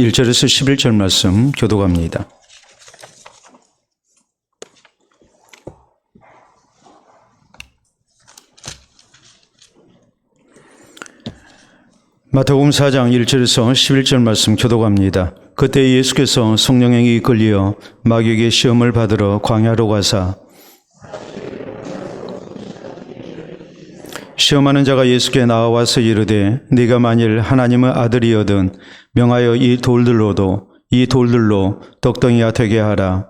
1절에서 11절 말씀 교독합니다. 마태복음 4장 1절에서 11절 말씀 교독합니다. 그때 예수께서 성령에게 이끌려 마귀에게 시험을 받으러 광야로 가사 시험하는 자가 예수께 나와서 이르되 네가 만일 하나님의 아들이거든 명하여 이 돌들로 떡덩이가 되게 하라.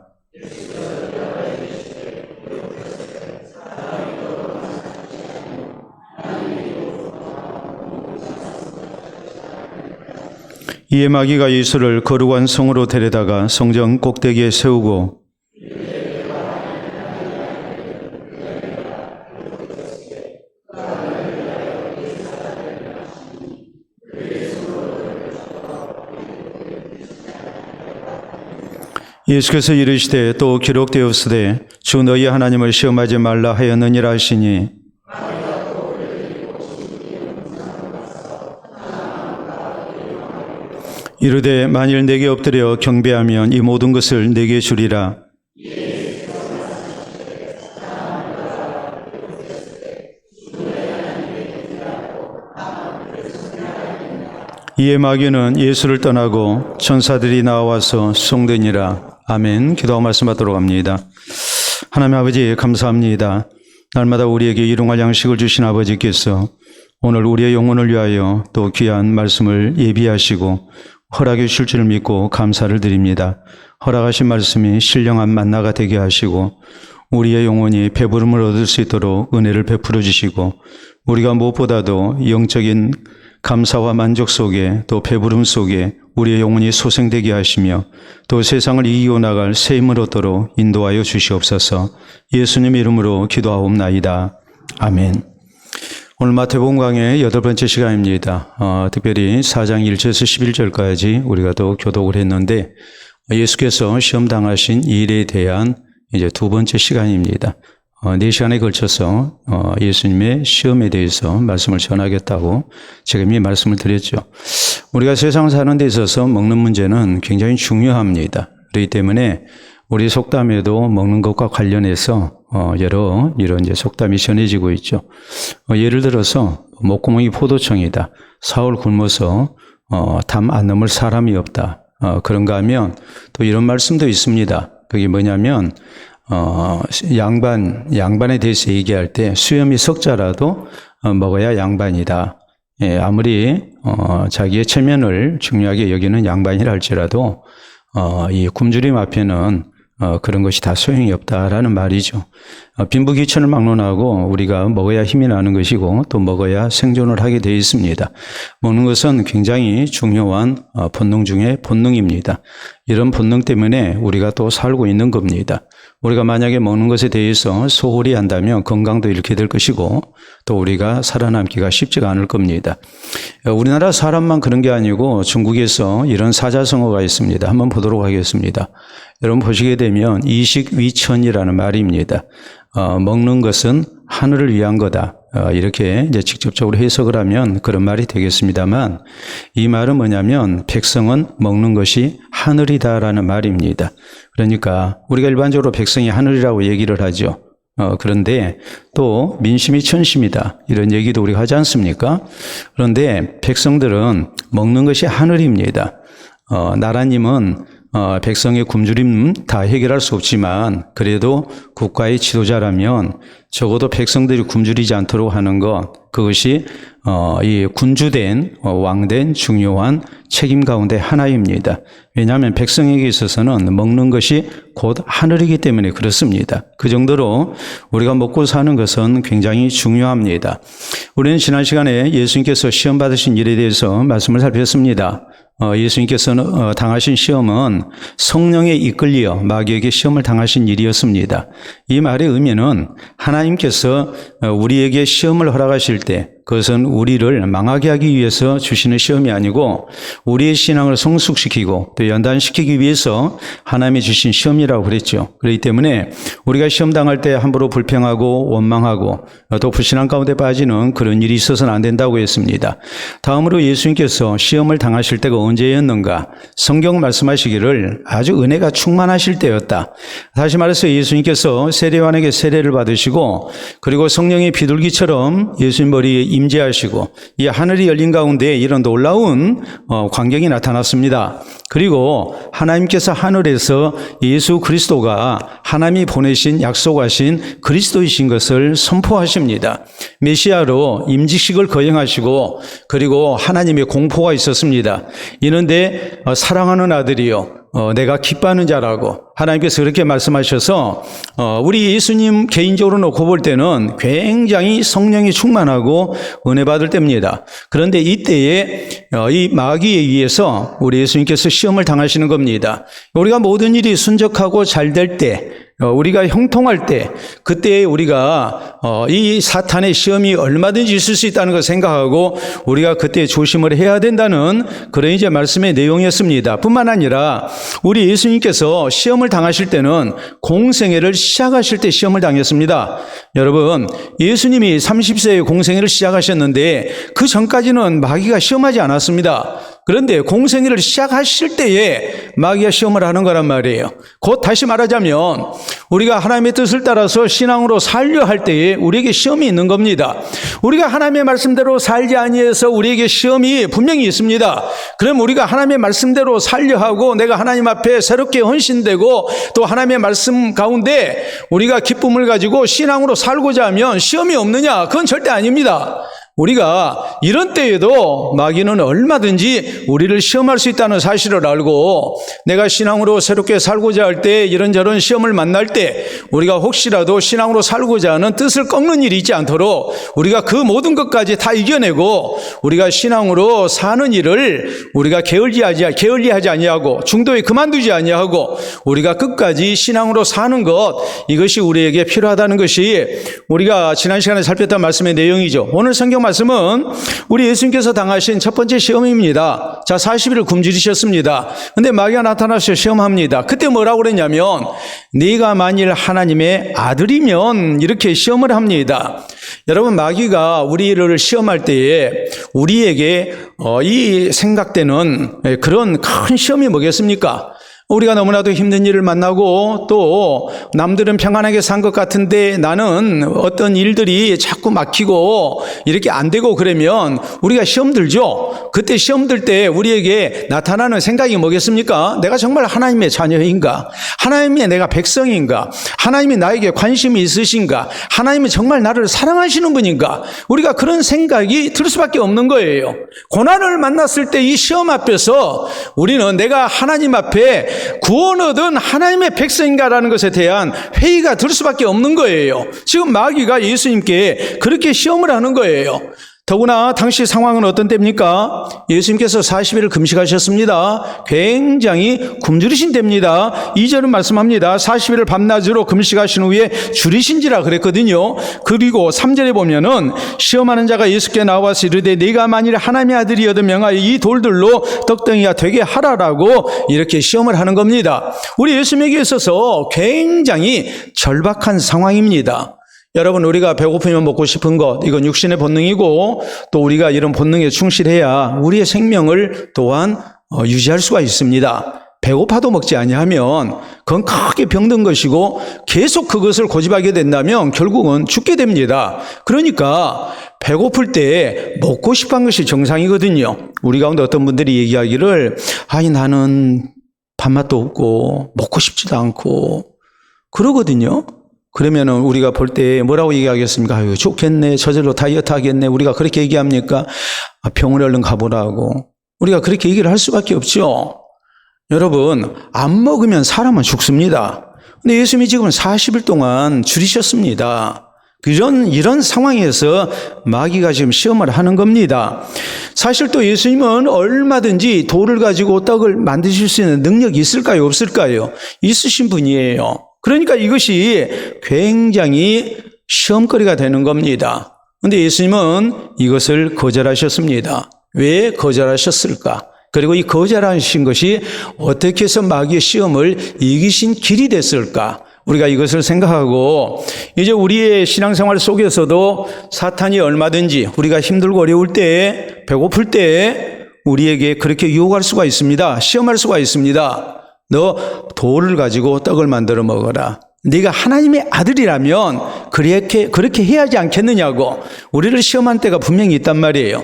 이에 마귀가 예수를 거룩한 성으로 데려다가 성전 꼭대기에 세우고 예수께서 이르시되 또 기록되었으되 주 너희 하나님을 시험하지 말라 하였느니라 하시니 이르되 만일 내게 엎드려 경배하면 이 모든 것을 내게 주리라. 이에 마귀는 예수를 떠나고 천사들이 나와서 수송되니라. 아멘. 기도하고 말씀하도록 합니다. 하나님 아버지 감사합니다. 날마다 우리에게 일용할 양식을 주신 아버지께서 오늘 우리의 영혼을 위하여 또 귀한 말씀을 예비하시고 허락해 주실 줄 믿고 감사를 드립니다. 허락하신 말씀이 신령한 만나가 되게 하시고 우리의 영혼이 배부름을 얻을 수 있도록 은혜를 베풀어 주시고 우리가 무엇보다도 영적인 감사와 만족 속에 또 배부름 속에 우리의 영혼이 소생되게 하시며 또 세상을 이기고 나갈 새 힘을 얻도록 인도하여 주시옵소서. 예수님 이름으로 기도하옵나이다. 아멘. 오늘 마태복음 강의 8번째 시간입니다. 특별히 4장 1절에서 11절까지 우리가 또 교독을 했는데 예수께서 시험당하신 일에 대한 이제 두 번째 시간입니다. 4시간에 걸쳐서 예수님의 시험에 대해서 말씀을 전하겠다고 제가 이미 말씀을 드렸죠. 우리가 세상을 사는 데 있어서 먹는 문제는 굉장히 중요합니다. 그렇기 때문에 우리 속담에도 먹는 것과 관련해서 여러 이런 이제 속담이 전해지고 있죠. 예를 들어서 목구멍이 포도청이다. 사흘 굶어서 담 안 넘을 사람이 없다. 그런가 하면 또 이런 말씀도 있습니다. 그게 뭐냐면 양반에 대해서 얘기할 때 수염이 석자라도 먹어야 양반이다. 예, 아무리 자기의 체면을 중요하게 여기는 양반이라 할지라도 이 굶주림 앞에는 그런 것이 다 소용이 없다라는 말이죠. 빈부귀천을 막론하고 우리가 먹어야 힘이 나는 것이고 또 먹어야 생존을 하게 되어 있습니다. 먹는 것은 굉장히 중요한 본능 중에 본능입니다. 이런 본능 때문에 우리가 또 살고 있는 겁니다. 우리가 만약에 먹는 것에 대해서 소홀히 한다면 건강도 잃게 될 것이고 또 우리가 살아남기가 쉽지가 않을 겁니다. 우리나라 사람만 그런 게 아니고 중국에서 이런 사자성어가 있습니다. 한번 보도록 하겠습니다. 여러분 보시게 되면 이식위천이라는 말입니다. 먹는 것은 하늘을 위한 거다. 이렇게 이제 직접적으로 해석을 하면 그런 말이 되겠습니다만 이 말은 뭐냐면 백성은 먹는 것이 하늘이다라는 말입니다. 그러니까 우리가 일반적으로 백성이 하늘이라고 얘기를 하죠. 그런데 또 민심이 천심이다. 이런 얘기도 우리가 하지 않습니까? 그런데 백성들은 먹는 것이 하늘입니다. 나라님은 백성의 굶주림 다 해결할 수 없지만 그래도 국가의 지도자라면 적어도 백성들이 굶주리지 않도록 하는 것, 그것이 이 군주된 왕된 중요한 책임 가운데 하나입니다. 왜냐하면 백성에게 있어서는 먹는 것이 곧 하늘이기 때문에 그렇습니다. 그 정도로 우리가 먹고 사는 것은 굉장히 중요합니다. 우리는 지난 시간에 예수님께서 시험 받으신 일에 대해서 말씀을 살폈습니다. 예수님께서는 당하신 시험은 성령에 이끌려 마귀에게 시험을 당하신 일이었습니다. 이 말의 의미는 하나님께서 우리에게 시험을 허락하실 때 그것은 우리를 망하게 하기 위해서 주시는 시험이 아니고 우리의 신앙을 성숙시키고 또 연단시키기 위해서 하나님이 주신 시험이라고 그랬죠. 그렇기 때문에 우리가 시험 당할 때 함부로 불평하고 원망하고 또 불신앙 가운데 빠지는 그런 일이 있어서는 안 된다고 했습니다. 다음으로 예수님께서 시험을 당하실 때가 언제였는가? 성경 말씀하시기를 아주 은혜가 충만하실 때였다. 다시 말해서 예수님께서 세례요한에게 세례를 받으시고 그리고 성령의 비둘기처럼 예수님 머리에 임재하시고 이 하늘이 열린 가운데 이런 놀라운 광경이 나타났습니다. 그리고 하나님께서 하늘에서 예수 그리스도가 하나님이 보내신 약속하신 그리스도이신 것을 선포하십니다. 메시아로 임직식을 거행하시고 그리고 하나님의 공포가 있었습니다. 이는데 사랑하는 아들이요 내가 기뻐하는 자라고 하나님께서 그렇게 말씀하셔서 우리 예수님 개인적으로 놓고 볼 때는 굉장히 성령이 충만하고 은혜 받을 때입니다. 그런데 이때에 이 마귀에 의해서 우리 예수님께서 시험을 당하시는 겁니다. 우리가 모든 일이 순적하고 잘 될 때, 우리가 형통할 때, 그때 우리가 이 사탄의 시험이 얼마든지 있을 수 있다는 걸 생각하고 우리가 그때 조심을 해야 된다는 그런 이제 말씀의 내용이었습니다. 뿐만 아니라 우리 예수님께서 시험을 당하실 때는 공생애를 시작하실 때 시험을 당했습니다. 여러분, 예수님이 30세에 공생애를 시작하셨는데 그 전까지는 마귀가 시험하지 않았습니다. 그런데 공생애를 시작하실 때에 마귀가 시험을 하는 거란 말이에요. 곧 다시 말하자면 우리가 하나님의 뜻을 따라서 신앙으로 살려 할 때에 우리에게 시험이 있는 겁니다. 우리가 하나님의 말씀대로 살지 아니해서 우리에게 시험이 분명히 있습니다. 그럼 우리가 하나님의 말씀대로 살려 하고 내가 하나님 앞에 새롭게 헌신되고 또 하나님의 말씀 가운데 우리가 기쁨을 가지고 신앙으로 살고자 하면 시험이 없느냐? 그건 절대 아닙니다. 우리가 이런 때에도 마귀는 얼마든지 우리를 시험할 수 있다는 사실을 알고 내가 신앙으로 새롭게 살고자 할 때 이런저런 시험을 만날 때 우리가 혹시라도 신앙으로 살고자 하는 뜻을 꺾는 일이 있지 않도록 우리가 그 모든 것까지 다 이겨내고 우리가 신앙으로 사는 일을 우리가 게을리하지 아니하고 중도에 그만두지 아니하고 우리가 끝까지 신앙으로 사는 것, 이것이 우리에게 필요하다는 것이 우리가 지난 시간에 살폈던 말씀의 내용이죠. 오늘 성경 말씀은 우리 예수님께서 당하신 첫 번째 시험입니다. 자, 40일을 굶주리셨습니다. 근데 마귀가 나타나서 시험합니다. 그때 뭐라고 그랬냐면 네가 만일 하나님의 아들이면 이렇게 시험을 합니다. 여러분, 마귀가 우리를 시험할 때에 우리에게 이 생각되는 그런 큰 시험이 뭐겠습니까? 우리가 너무나도 힘든 일을 만나고 또 남들은 평안하게 산 것 같은데 나는 어떤 일들이 자꾸 막히고 이렇게 안 되고 그러면 우리가 시험 들죠. 그때 시험 들 때 우리에게 나타나는 생각이 뭐겠습니까? 내가 정말 하나님의 자녀인가? 하나님의 내가 백성인가? 하나님이 나에게 관심이 있으신가? 하나님이 정말 나를 사랑하시는 분인가? 우리가 그런 생각이 들 수밖에 없는 거예요. 고난을 만났을 때 이 시험 앞에서 우리는 내가 하나님 앞에 구원 얻은 하나님의 백성인가라는 것에 대한 회의가 들 수밖에 없는 거예요. 지금 마귀가 예수님께 그렇게 시험을 하는 거예요. 더구나 당시 상황은 어떤 때입니까? 예수님께서 40일을 금식하셨습니다. 굉장히 굶주리신 때입니다. 2절은 말씀합니다. 40일을 밤낮으로 금식하신 후에 줄이신지라 그랬거든요. 그리고 3절에 보면은 시험하는 자가 예수께 나와서 이르되 네가 만일 하나님의 아들이어도 명하여 이 돌들로 떡덩이가 되게 하라라고 이렇게 시험을 하는 겁니다. 우리 예수님에게 있어서 굉장히 절박한 상황입니다. 여러분, 우리가 배고프면 먹고 싶은 것, 이건 육신의 본능이고 또 우리가 이런 본능에 충실해야 우리의 생명을 또한 유지할 수가 있습니다. 배고파도 먹지 아니하면 그건 크게 병든 것이고 계속 그것을 고집하게 된다면 결국은 죽게 됩니다. 그러니까 배고플 때 먹고 싶은 것이 정상이거든요. 우리 가운데 어떤 분들이 얘기하기를 아니 나는 밥맛도 없고 먹고 싶지도 않고 그러거든요. 그러면은 우리가 볼 때 뭐라고 얘기하겠습니까? 아유, 좋겠네. 저절로 다이어트 하겠네. 우리가 그렇게 얘기합니까? 병원에 얼른 가보라고. 우리가 그렇게 얘기를 할 수밖에 없죠. 여러분, 안 먹으면 사람은 죽습니다. 근데 예수님이 지금 40일 동안 줄이셨습니다. 이런 상황에서 마귀가 지금 시험을 하는 겁니다. 사실 또 예수님은 얼마든지 돌을 가지고 떡을 만드실 수 있는 능력이 있을까요? 없을까요? 있으신 분이에요. 그러니까 이것이 굉장히 시험거리가 되는 겁니다. 그런데 예수님은 이것을 거절하셨습니다. 왜 거절하셨을까? 그리고 이 거절하신 것이 어떻게 해서 마귀의 시험을 이기신 길이 됐을까? 우리가 이것을 생각하고 이제 우리의 신앙생활 속에서도 사탄이 얼마든지 우리가 힘들고 어려울 때, 배고플 때 우리에게 그렇게 유혹할 수가 있습니다. 시험할 수가 있습니다. 너 돌을 가지고 떡을 만들어 먹어라. 네가 하나님의 아들이라면 그렇게 해야 하지 않겠느냐고 우리를 시험한 때가 분명히 있단 말이에요.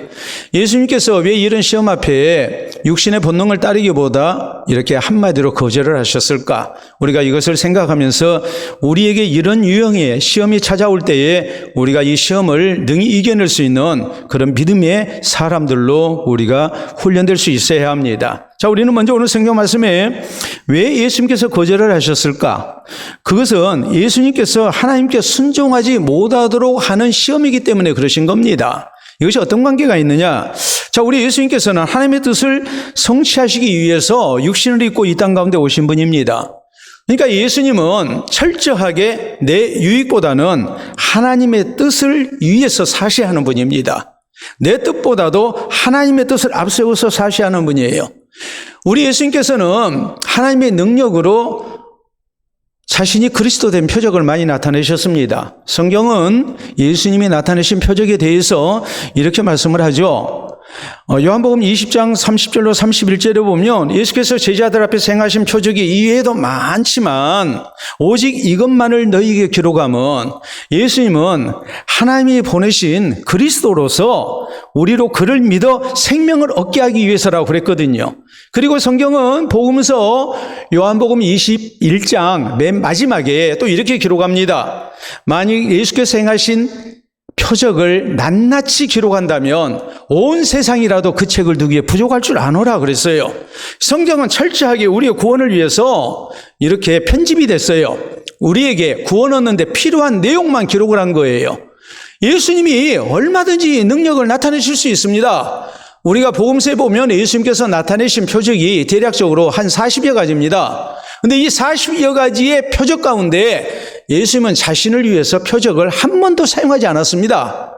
예수님께서 왜 이런 시험 앞에 육신의 본능을 따르기보다 이렇게 한마디로 거절을 하셨을까? 우리가 이것을 생각하면서 우리에게 이런 유형의 시험이 찾아올 때에 우리가 이 시험을 능히 이겨낼 수 있는 그런 믿음의 사람들로 우리가 훈련될 수 있어야 합니다. 자, 우리는 먼저 오늘 성경 말씀에 왜 예수님께서 거절을 하셨을까? 그것은 예수님께서 하나님께 순종하지 못하도록 하는 시험이기 때문에 그러신 겁니다. 이것이 어떤 관계가 있느냐? 자, 우리 예수님께서는 하나님의 뜻을 성취하시기 위해서 육신을 입고 이 땅 가운데 오신 분입니다. 그러니까 예수님은 철저하게 내 유익보다는 하나님의 뜻을 위해서 사시하는 분입니다. 내 뜻보다도 하나님의 뜻을 앞세워서 사시하는 분이에요. 우리 예수님께서는 하나님의 능력으로 자신이 그리스도 된 표적을 많이 나타내셨습니다. 성경은 예수님이 나타내신 표적에 대해서 이렇게 말씀을 하죠. 요한복음 20장 30절로 31절에 보면 예수께서 제자들 앞에 행하신 표적이 이외에도 많지만 오직 이것만을 너희에게 기록함은 예수님은 하나님이 보내신 그리스도로서 우리로 그를 믿어 생명을 얻게 하기 위해서라고 그랬거든요. 그리고 성경은 복음서 요한복음 21장 맨 마지막에 또 이렇게 기록합니다. 만약 예수께서 행하신 표적을 낱낱이 기록한다면 온 세상이라도 그 책을 두기에 부족할 줄 아노라 그랬어요. 성경은 철저하게 우리의 구원을 위해서 이렇게 편집이 됐어요. 우리에게 구원 얻는데 필요한 내용만 기록을 한 거예요. 예수님이 얼마든지 능력을 나타내실 수 있습니다. 우리가 복음서에 보면 예수님께서 나타내신 표적이 대략적으로 한 40여 가지입니다. 그런데 이 40여 가지의 표적 가운데 예수님은 자신을 위해서 표적을 한 번도 사용하지 않았습니다.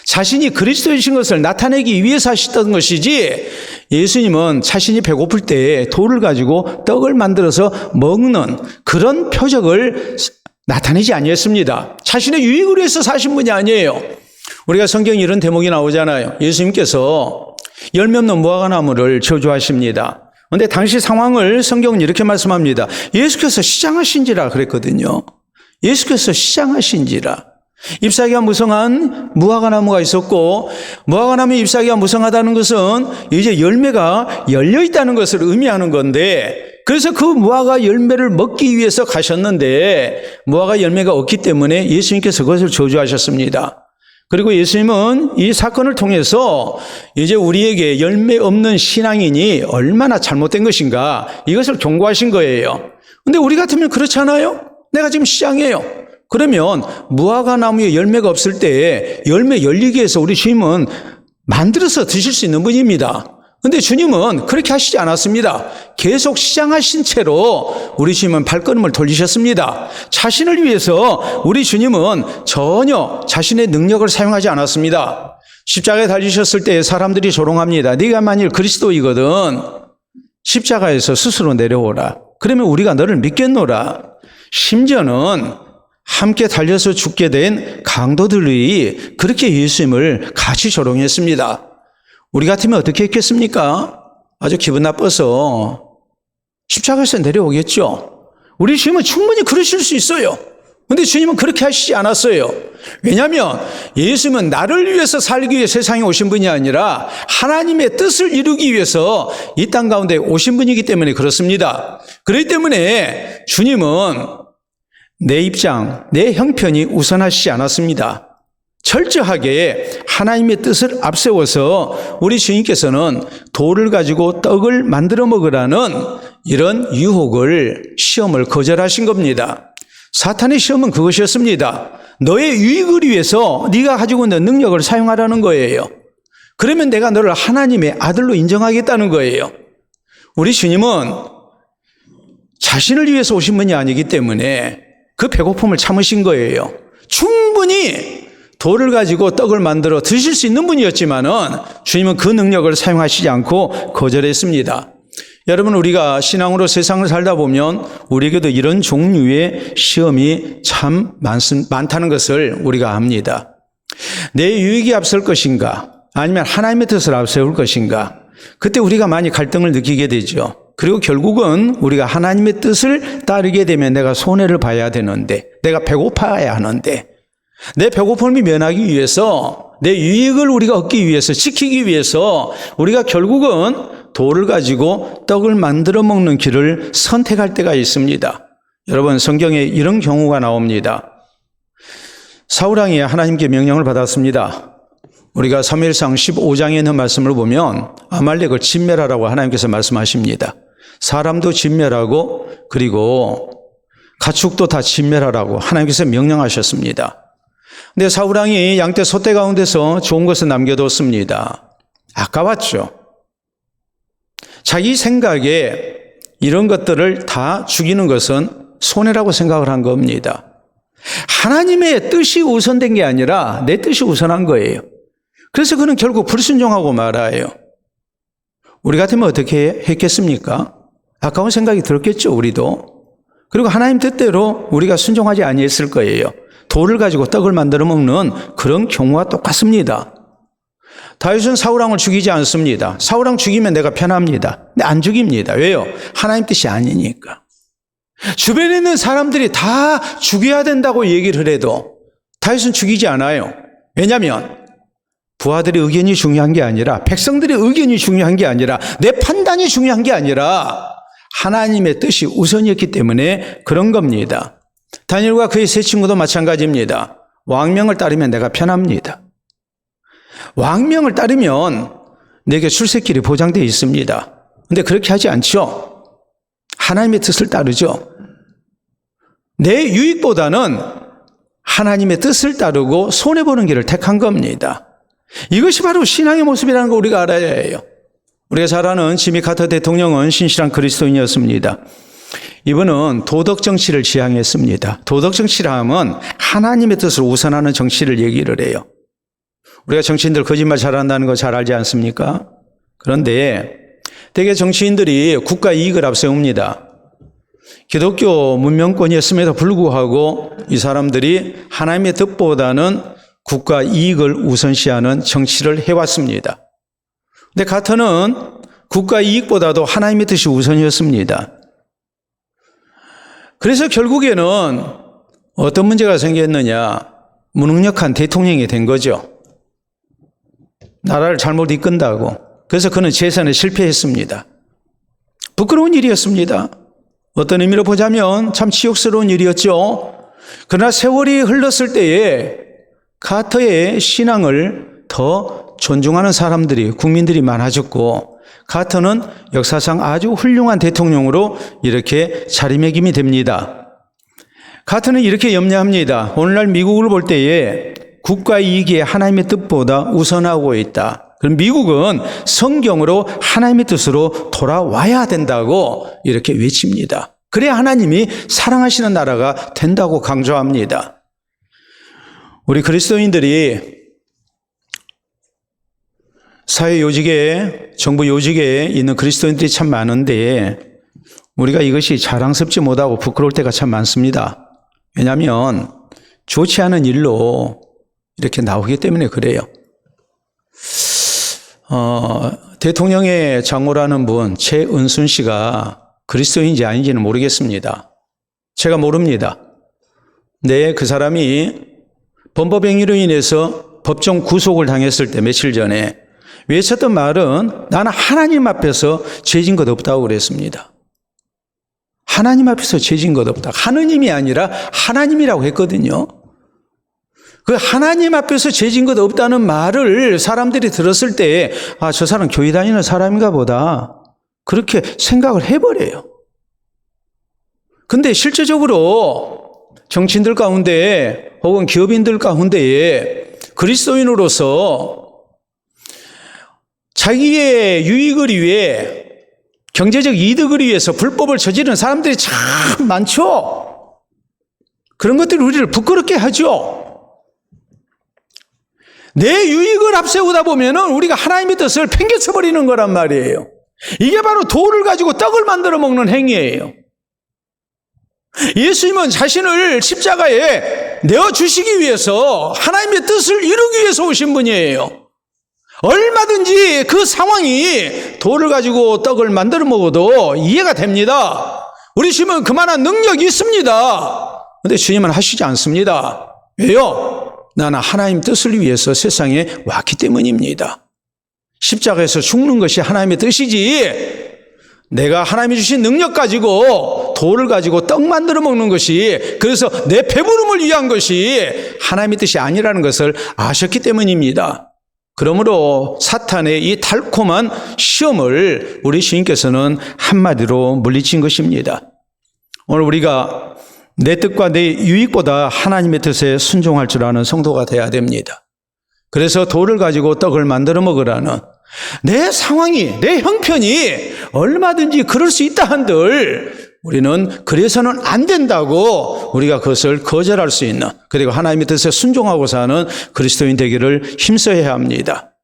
자신이 그리스도이신 것을 나타내기 위해서 하셨던 것이지 예수님은 자신이 배고플 때 돌을 가지고 떡을 만들어서 먹는 그런 표적을 나타내지 아니했습니다. 자신의 유익을 위해서 사신 분이 아니에요. 우리가 성경에 이런 대목이 나오잖아요. 예수님께서 열매 없는 무화과나무를 저주하십니다. 그런데 당시 상황을 성경은 이렇게 말씀합니다. 예수께서 시장하신지라 그랬거든요. 예수께서 시장하신지라. 잎사귀가 무성한 무화과나무가 있었고 무화과나무 잎사귀가 무성하다는 것은 이제 열매가 열려있다는 것을 의미하는 건데 그래서 그 무화과 열매를 먹기 위해서 가셨는데 무화과 열매가 없기 때문에 예수님께서 그것을 저주하셨습니다. 그리고 예수님은 이 사건을 통해서 이제 우리에게 열매 없는 신앙인이 얼마나 잘못된 것인가 이것을 경고하신 거예요. 근데 우리 같으면 그렇잖아요. 내가 지금 시장이에요. 그러면 무화과 나무에 열매가 없을 때 열매 열리기 위해서 우리 주님은 만들어서 드실 수 있는 분입니다. 그런데 주님은 그렇게 하시지 않았습니다. 계속 시장하신 채로 우리 주님은 발걸음을 돌리셨습니다. 자신을 위해서 우리 주님은 전혀 자신의 능력을 사용하지 않았습니다. 십자가에 달리셨을 때 사람들이 조롱합니다. 네가 만일 그리스도이거든 십자가에서 스스로 내려오라. 그러면 우리가 너를 믿겠노라. 심지어는 함께 달려서 죽게 된 강도들이 그렇게 예수님을 같이 조롱했습니다. 우리 같으면 어떻게 했겠습니까? 아주 기분 나빠서 십자가에서 내려오겠죠. 우리 주님은 충분히 그러실 수 있어요. 그런데 주님은 그렇게 하시지 않았어요. 왜냐하면 예수님은 나를 위해서 살기 위해 세상에 오신 분이 아니라 하나님의 뜻을 이루기 위해서 이 땅 가운데 오신 분이기 때문에 그렇습니다. 그렇기 때문에 주님은 내 입장, 내 형편이 우선하시지 않았습니다. 철저하게 하나님의 뜻을 앞세워서 우리 주님께서는 돌을 가지고 떡을 만들어 먹으라는 이런 유혹을, 시험을 거절하신 겁니다. 사탄의 시험은 그것이었습니다. 너의 유익을 위해서 네가 가지고 있는 능력을 사용하라는 거예요. 그러면 내가 너를 하나님의 아들로 인정하겠다는 거예요. 우리 주님은 자신을 위해서 오신 분이 아니기 때문에 그 배고픔을 참으신 거예요. 충분히 돌을 가지고 떡을 만들어 드실 수 있는 분이었지만은 주님은 그 능력을 사용하시지 않고 거절했습니다. 여러분, 우리가 신앙으로 세상을 살다 보면 우리에게도 이런 종류의 시험이 참 많다는 것을 우리가 압니다. 내 유익이 앞설 것인가? 아니면 하나님의 뜻을 앞세울 것인가? 그때 우리가 많이 갈등을 느끼게 되죠. 그리고 결국은 우리가 하나님의 뜻을 따르게 되면 내가 손해를 봐야 되는데, 내가 배고파야 하는데, 내 배고픔을 면하기 위해서, 내 유익을 우리가 얻기 위해서, 지키기 위해서 우리가 결국은 돌을 가지고 떡을 만들어 먹는 길을 선택할 때가 있습니다. 여러분, 성경에 이런 경우가 나옵니다. 사울왕이 하나님께 명령을 받았습니다. 우리가 사무엘상 15장에 있는 말씀을 보면 아말렉을 진멸하라고 하나님께서 말씀하십니다. 사람도 진멸하고 그리고 가축도 다 진멸하라고 하나님께서 명령하셨습니다. 근데 사울왕이 양떼 소떼 가운데서 좋은 것을 남겨뒀습니다. 아까웠죠. 자기 생각에 이런 것들을 다 죽이는 것은 손해라고 생각을 한 겁니다. 하나님의 뜻이 우선된 게 아니라 내 뜻이 우선한 거예요. 그래서 그는 결국 불순종하고 말아요. 우리 같으면 어떻게 했겠습니까? 아까운 생각이 들었겠죠, 우리도. 그리고 하나님 뜻대로 우리가 순종하지 아니했을 거예요. 돌을 가지고 떡을 만들어 먹는 그런 경우와 똑같습니다. 다윗은 사울왕을 죽이지 않습니다. 사울왕 죽이면 내가 편합니다. 근데 안 죽입니다. 왜요? 하나님 뜻이 아니니까. 주변에 있는 사람들이 다 죽여야 된다고 얘기를 해도 다윗은 죽이지 않아요. 왜냐하면 부하들의 의견이 중요한 게 아니라, 백성들의 의견이 중요한 게 아니라, 내 판단이 중요한 게 아니라 하나님의 뜻이 우선이었기 때문에 그런 겁니다. 다니엘과 그의 세 친구도 마찬가지입니다. 왕명을 따르면 내가 편합니다. 왕명을 따르면 내게 출세길이 보장되어 있습니다. 그런데 그렇게 하지 않죠. 하나님의 뜻을 따르죠. 내 유익보다는 하나님의 뜻을 따르고 손해보는 길을 택한 겁니다. 이것이 바로 신앙의 모습이라는 걸 우리가 알아야 해요. 우리가 잘 아는 지미 카터 대통령은 신실한 그리스도인이었습니다. 이분은 도덕 정치를 지향했습니다. 도덕 정치라 하면 하나님의 뜻을 우선하는 정치를 얘기를 해요. 우리가 정치인들 거짓말 잘한다는 거 잘 알지 않습니까? 그런데 대개 정치인들이 국가 이익을 앞세웁니다. 기독교 문명권이었음에도 불구하고 이 사람들이 하나님의 뜻보다는 국가 이익을 우선시하는 정치를 해왔습니다. 근데 카터는 국가 이익보다도 하나님의 뜻이 우선이었습니다. 그래서 결국에는 어떤 문제가 생겼느냐? 무능력한 대통령이 된 거죠. 나라를 잘못 이끈다고. 그래서 그는 재선에 실패했습니다. 부끄러운 일이었습니다. 어떤 의미로 보자면 참 치욕스러운 일이었죠. 그러나 세월이 흘렀을 때에 카터의 신앙을 더 존중하는 사람들이, 국민들이 많아졌고, 카터는 역사상 아주 훌륭한 대통령으로 이렇게 자리매김이 됩니다. 카터는 이렇게 염려합니다. 오늘날 미국을 볼 때에 국가 이익이 하나님의 뜻보다 우선하고 있다. 그럼 미국은 성경으로 하나님의 뜻으로 돌아와야 된다고 이렇게 외칩니다. 그래야 하나님이 사랑하시는 나라가 된다고 강조합니다. 우리 그리스도인들이 사회 요직에, 정부 요직에 있는 그리스도인들이 참 많은데 우리가 이것이 자랑스럽지 못하고 부끄러울 때가 참 많습니다. 왜냐하면 좋지 않은 일로 이렇게 나오기 때문에 그래요. 대통령의 장모라는 분, 최은순 씨가 그리스도인지 아닌지는 모르겠습니다. 제가 모릅니다. 네, 그 사람이 범법행위로 인해서 법정 구속을 당했을 때 며칠 전에 외쳤던 말은 나는 하나님 앞에서 죄진 것 없다고 그랬습니다. 하나님 앞에서 죄진 것 없다. 하느님이 아니라 하나님이라고 했거든요. 그 하나님 앞에서 죄진 것 없다는 말을 사람들이 들었을 때 아, 저 사람 교회 다니는 사람인가 보다. 그렇게 생각을 해버려요. 근데 실제적으로 정치인들 가운데 혹은 기업인들 가운데에 그리스도인으로서 자기의 유익을 위해 경제적 이득을 위해서 불법을 저지르는 사람들이 참 많죠. 그런 것들이 우리를 부끄럽게 하죠. 내 유익을 앞세우다 보면은 우리가 하나님의 뜻을 팽개쳐 버리는 거란 말이에요. 이게 바로 돌을 가지고 떡을 만들어 먹는 행위예요. 예수님은 자신을 십자가에 내어주시기 위해서 하나님의 뜻을 이루기 위해서 오신 분이에요. 얼마든지 그 상황이 돌을 가지고 떡을 만들어 먹어도 이해가 됩니다. 우리 주님은 그만한 능력이 있습니다. 그런데 주님은 하시지 않습니다. 왜요? 나는 하나님 뜻을 위해서 세상에 왔기 때문입니다. 십자가에서 죽는 것이 하나님의 뜻이지, 내가 하나님이 주신 능력 가지고 돌을 가지고 떡 만들어 먹는 것이, 그래서 내 배부름을 위한 것이 하나님의 뜻이 아니라는 것을 아셨기 때문입니다. 그러므로 사탄의 이 달콤한 시험을 우리 주님께서는 한마디로 물리친 것입니다. 오늘 우리가 내 뜻과 내 유익보다 하나님의 뜻에 순종할 줄 아는 성도가 되어야 됩니다. 그래서 돌을 가지고 떡을 만들어 먹으라는, 내 상황이, 내 형편이 얼마든지 그럴 수 있다 한들 우리는 그래서는 안 된다고 우리가 그것을 거절할 수 있는, 그리고 하나님의 뜻에 순종하고 사는 그리스도인 되기를 힘써야 합니다.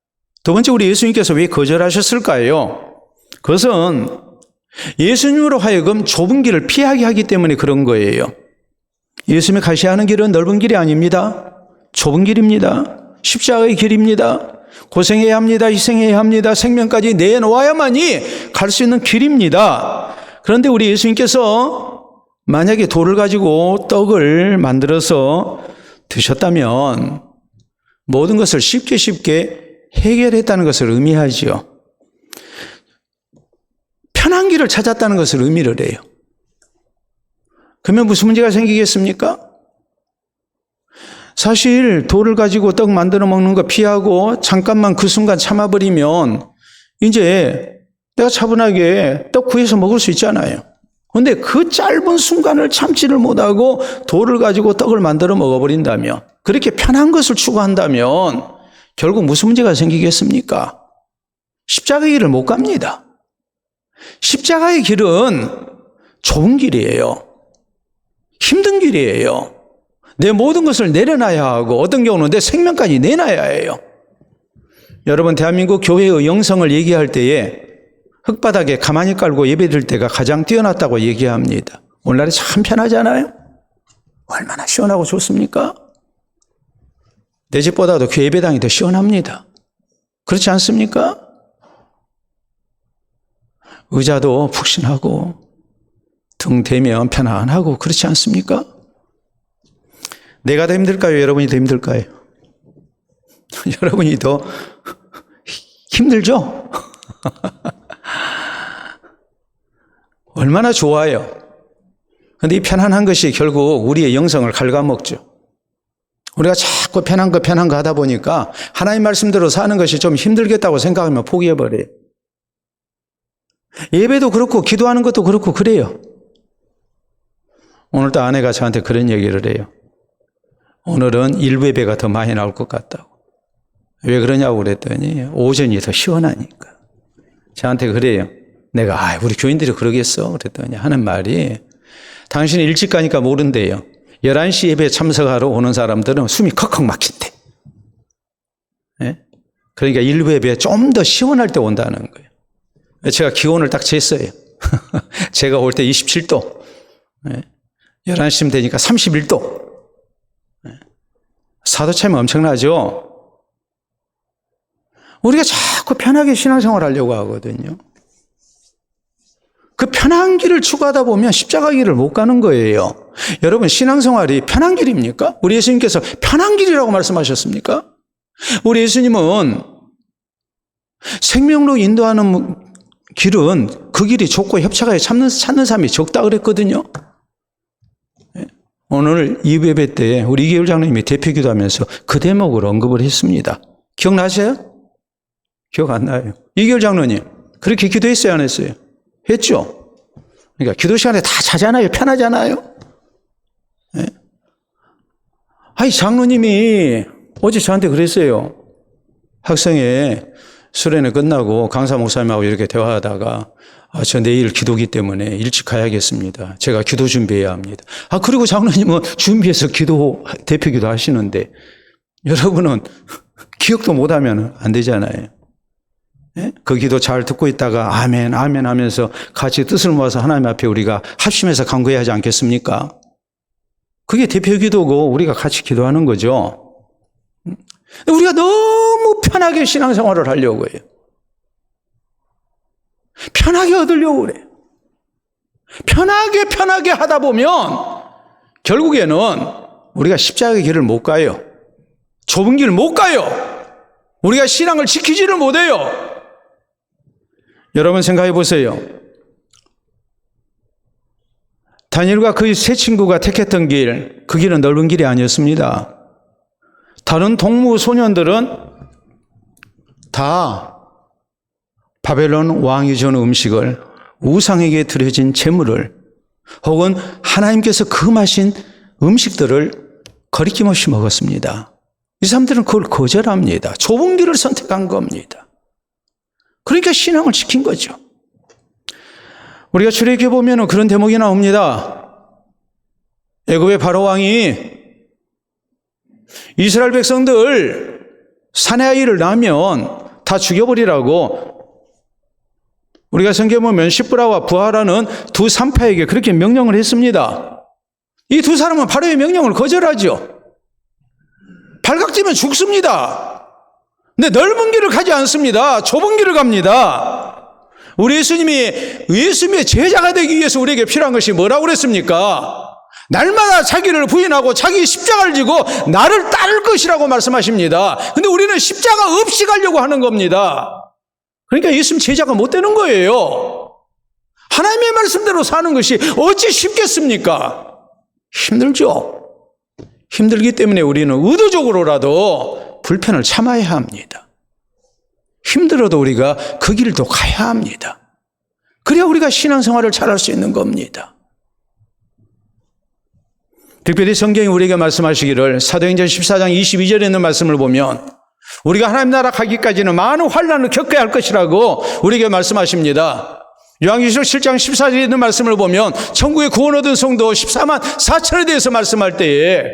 두 번째, 우리 예수님께서 왜 거절하셨을까요? 그것은 예수님으로 하여금 좁은 길을 피하게 하기 때문에 그런 거예요. 예수님이 가셔야 하는 길은 넓은 길이 아닙니다. 좁은 길입니다. 십자가의 길입니다. 고생해야 합니다. 희생해야 합니다. 생명까지 내놓아야만이 갈 수 있는 길입니다. 그런데 우리 예수님께서 만약에 돌을 가지고 떡을 만들어서 드셨다면 모든 것을 쉽게 해결했다는 것을 의미하지요. 편한 길을 찾았다는 것을 의미를 해요. 그러면 무슨 문제가 생기겠습니까? 사실 돌을 가지고 떡 만들어 먹는 거 피하고 잠깐만 그 순간 참아버리면 이제 내가 차분하게 떡 구해서 먹을 수 있잖아요. 그런데 그 짧은 순간을 참지를 못하고 돌을 가지고 떡을 만들어 먹어버린다면, 그렇게 편한 것을 추구한다면 결국 무슨 문제가 생기겠습니까? 십자가의 길을 못 갑니다. 십자가의 길은 좁은 길이에요. 힘든 길이에요. 내 모든 것을 내려놔야 하고, 어떤 경우는 내 생명까지 내놔야 해요. 여러분, 대한민국 교회의 영성을 얘기할 때에 흙바닥에 가만히 깔고 예배드릴 때가 가장 뛰어났다고 얘기합니다. 오늘날에 참 편하잖아요. 얼마나 시원하고 좋습니까? 내 집보다도 그 예배당이 더 시원합니다. 그렇지 않습니까? 의자도 푹신하고 등 대면 편안하고, 그렇지 않습니까? 내가 더 힘들까요? 여러분이 더 힘들까요? 여러분이 더 힘들죠? 얼마나 좋아요. 그런데 이 편안한 것이 결국 우리의 영성을 갉아먹죠. 우리가 자꾸 편한 거 하다 보니까 하나님 말씀대로 사는 것이 좀 힘들겠다고 생각하면 포기해버려요. 예배도 그렇고 기도하는 것도 그렇고 그래요. 오늘도 아내가 저한테 그런 얘기를 해요. 오늘은 일부 예배가 더 많이 나올 것 같다고. 왜 그러냐고 그랬더니 오전이 더 시원하니까. 저한테 그래요. 내가 우리 교인들이 그러겠어? 그랬더니 하는 말이, 당신이 일찍 가니까 모른대요. 11시 예배에 참석하러 오는 사람들은 숨이 컥컥 막힌대. 네? 그러니까 일부 예배에 좀 더 시원할 때 온다는 거예요. 제가 기온을 딱 쟀어요. 제가 올 때 27도. 네? 11시쯤 되니까 31도. 네? 4도 차이면 엄청나죠? 우리가 자꾸 편하게 신앙생활 하려고 하거든요. 그 편한 길을 추구하다 보면 십자가 길을 못 가는 거예요. 여러분, 신앙생활이 편한 길입니까? 우리 예수님께서 편한 길이라고 말씀하셨습니까? 우리 예수님은 생명로 인도하는 길은 그 길이 좁고 협착하게 찾는 사람이 적다 그랬거든요. 오늘 2부 예배 때 우리 이계율 장로님이 대표 기도하면서 그 대목을 언급을 했습니다. 기억나세요? 기억 안 나요. 이계율 장로님 그렇게 기도했어요, 안 했어요? 했죠. 그러니까 기도 시간에 다 자잖아요. 편하잖아요. 네? 장로님이 어제 저한테 그랬어요. 학생회 수련회 끝나고 강사 목사님하고 이렇게 대화하다가 저 내일 기도기 때문에 일찍 가야겠습니다. 제가 기도 준비해야 합니다. 그리고 장로님은 준비해서 대표 기도 하시는데 여러분은 기억도 못하면 안 되잖아요. 예? 그 기도 잘 듣고 있다가 아멘 아멘 하면서 같이 뜻을 모아서 하나님 앞에 우리가 합심해서 간구해야 하지 않겠습니까? 그게 대표 기도고 우리가 같이 기도하는 거죠. 우리가 너무 편하게 신앙생활을 하려고 해요. 편하게 얻으려고 그래요. 편하게 하다 보면 결국에는 우리가 십자가의 길을 못 가요. 좁은 길을 못 가요. 우리가 신앙을 지키지를 못해요. 여러분 생각해 보세요. 다니엘과 그 세 친구가 택했던 길, 그 길은 넓은 길이 아니었습니다. 다른 동무 소년들은 다 바벨론 왕이 주는 음식을, 우상에게 드려진 제물을, 혹은 하나님께서 금하신 음식들을 거리낌 없이 먹었습니다. 이 사람들은 그걸 거절합니다. 좁은 길을 선택한 겁니다. 그러니까 신앙을 지킨 거죠. 우리가 출애굽기에 보면 그런 대목이 나옵니다. 애굽의 바로 왕이 이스라엘 백성들 사내 아이를 낳으면 다 죽여버리라고, 우리가 성경에 보면 시브라와 부하라는 두 산파에게 그렇게 명령을 했습니다. 이 두 사람은 바로의 명령을 거절하죠. 발각지면 죽습니다. 근데 넓은 길을 가지 않습니다. 좁은 길을 갑니다. 우리 예수님의 제자가 되기 위해서 우리에게 필요한 것이 뭐라고 그랬습니까? 날마다 자기를 부인하고 자기 십자가를 지고 나를 따를 것이라고 말씀하십니다. 근데 우리는 십자가 없이 가려고 하는 겁니다. 그러니까 예수님 제자가 못 되는 거예요. 하나님의 말씀대로 사는 것이 어찌 쉽겠습니까? 힘들죠. 힘들기 때문에 우리는 의도적으로라도 불편을 참아야 합니다. 힘들어도 우리가 그 길도 가야 합니다. 그래야 우리가 신앙생활을 잘할 수 있는 겁니다. 특별히 성경이 우리에게 말씀하시기를 사도행전 14장 22절에 있는 말씀을 보면 우리가 하나님 나라 가기까지는 많은 환난을 겪어야 할 것이라고 우리에게 말씀하십니다. 요한계시록 7장 14절에 있는 말씀을 보면 천국에 구원 얻은 성도 14만 4천에 대해서 말씀할 때에